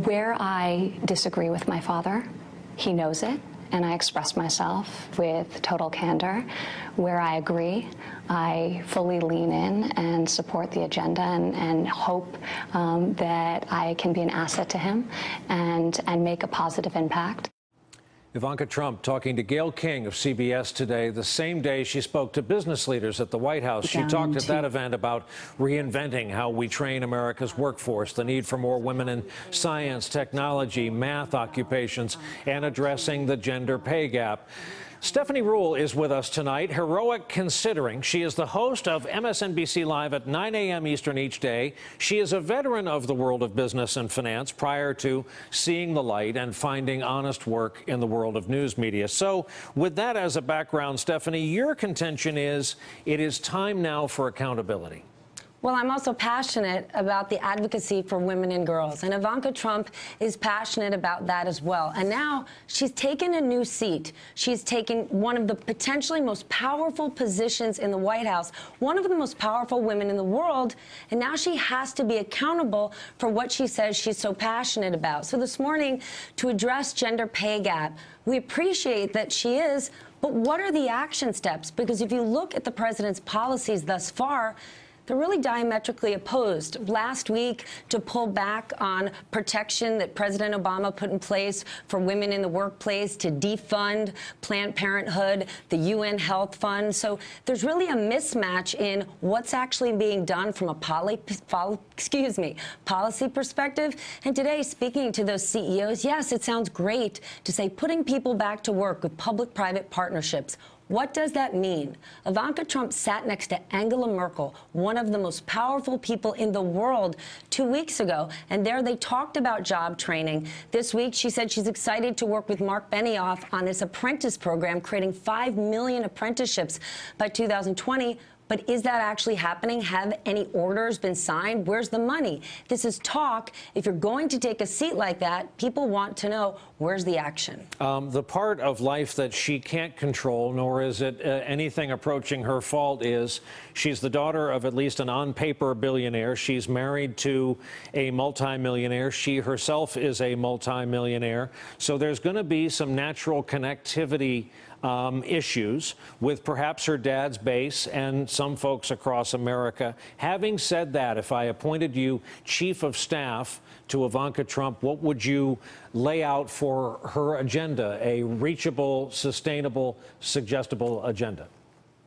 Where I disagree with my father, he knows it, and I express myself with total candor. Where I agree, I fully lean in and support the agenda and hope that I can be an asset to him and make a positive impact. Ivanka Trump talking to Gayle King of CBS today, the same day she spoke to business leaders at the White House. She talked at that event about reinventing how we train America's workforce, the need for more women in science, technology, math occupations, and addressing the gender pay gap. Stephanie Ruhle is with us tonight, heroic considering she is the host of MSNBC Live at 9 a.m. Eastern each day. She is a veteran of the world of business and finance prior to seeing the light and finding honest work in the world of news media. So with that as a background, Stephanie, your contention is it is time now for accountability. Well, I'm also passionate about the advocacy for women and girls, and Ivanka Trump is passionate about that as well. And now she's taken a new seat. She's taken one of the potentially most powerful positions in the White House, one of the most powerful women in the world, and now she has to be accountable for what she says she's so passionate about. So this morning, to address gender pay gap, we appreciate that she is, but what are the action steps? Because if you look at the president's policies thus far, they're really diametrically opposed. Last week, to pull back on protection that President Obama put in place for women in the workplace, to defund Planned Parenthood, the UN Health Fund. So there's really a mismatch in what's actually being done from a policy perspective. And today, speaking to those CEOs, yes, it sounds great to say putting people back to work with public-private partnerships. What does that mean? Ivanka Trump sat next to Angela Merkel, one of the most powerful people in the world, 2 weeks ago, and there they talked about job training. This week, she said she's excited to work with Mark Benioff on this apprentice program, creating 5 million apprenticeships by 2020. But is that actually happening? Have any orders been signed? Where's the money? This is talk. If you're going to take a seat like that, people want to know, where's the action? The part of life that she can't control, nor is it anything approaching her fault, is she's the daughter of at least an on-paper billionaire. She's married to a multimillionaire. She herself is a multimillionaire. So there's going to be some natural connectivity issues with perhaps her dad's base and some folks across America. Having said that, if I appointed you chief of staff to Ivanka Trump, what would you lay out for her agenda, a reachable, sustainable, suggestible agenda?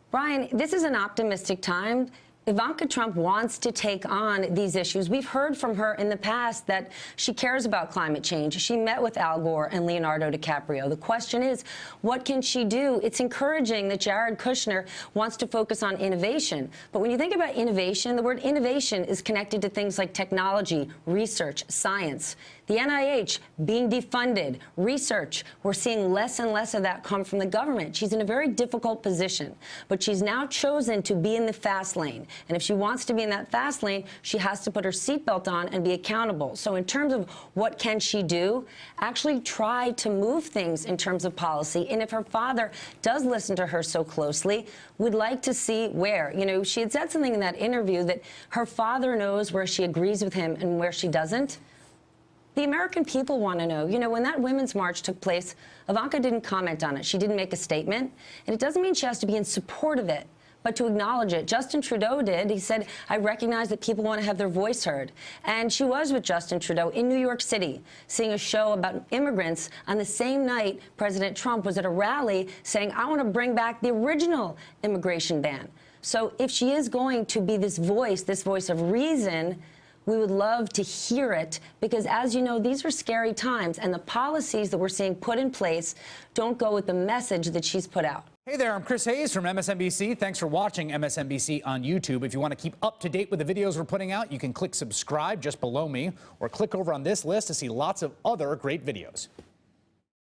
Brian, this is an optimistic time. Ivanka Trump wants to take on these issues. We've heard from her in the past that she cares about climate change. She met with Al Gore and Leonardo DiCaprio. The question is, what can she do? It's encouraging that Jared Kushner wants to focus on innovation. But when you think about innovation, the word innovation is connected to things like technology, research, science. The NIH being defunded, research, we're seeing less and less of that come from the government. She's in a very difficult position, but she's now chosen to be in the fast lane. And if she wants to be in that fast lane, she has to put her seatbelt on and be accountable. So in terms of what can she do, actually try to move things in terms of policy. And if her father does listen to her so closely, we'd like to see where. You know, she had said something in that interview that her father knows where she agrees with him and where she doesn't. The American people want to know. You know, when that Women's March took place, Ivanka didn't comment on it. She didn't make a statement. And it doesn't mean she has to be in support of it, but to acknowledge it. Justin Trudeau did. He said, I recognize that people want to have their voice heard. And she was with Justin Trudeau in New York City, seeing a show about immigrants on the same night President Trump was at a rally saying, I want to bring back the original immigration ban. So if she is going to be this voice of reason, we would love to hear it, because as you know, these are scary times, and the policies that we're seeing put in place don't go with the message that she's put out. Hey there, I'm Chris Hayes from MSNBC. Thanks for watching MSNBC on YouTube. If you want to keep up to date with the videos we're putting out, you can click subscribe just below me, or click over on this list to see lots of other great videos.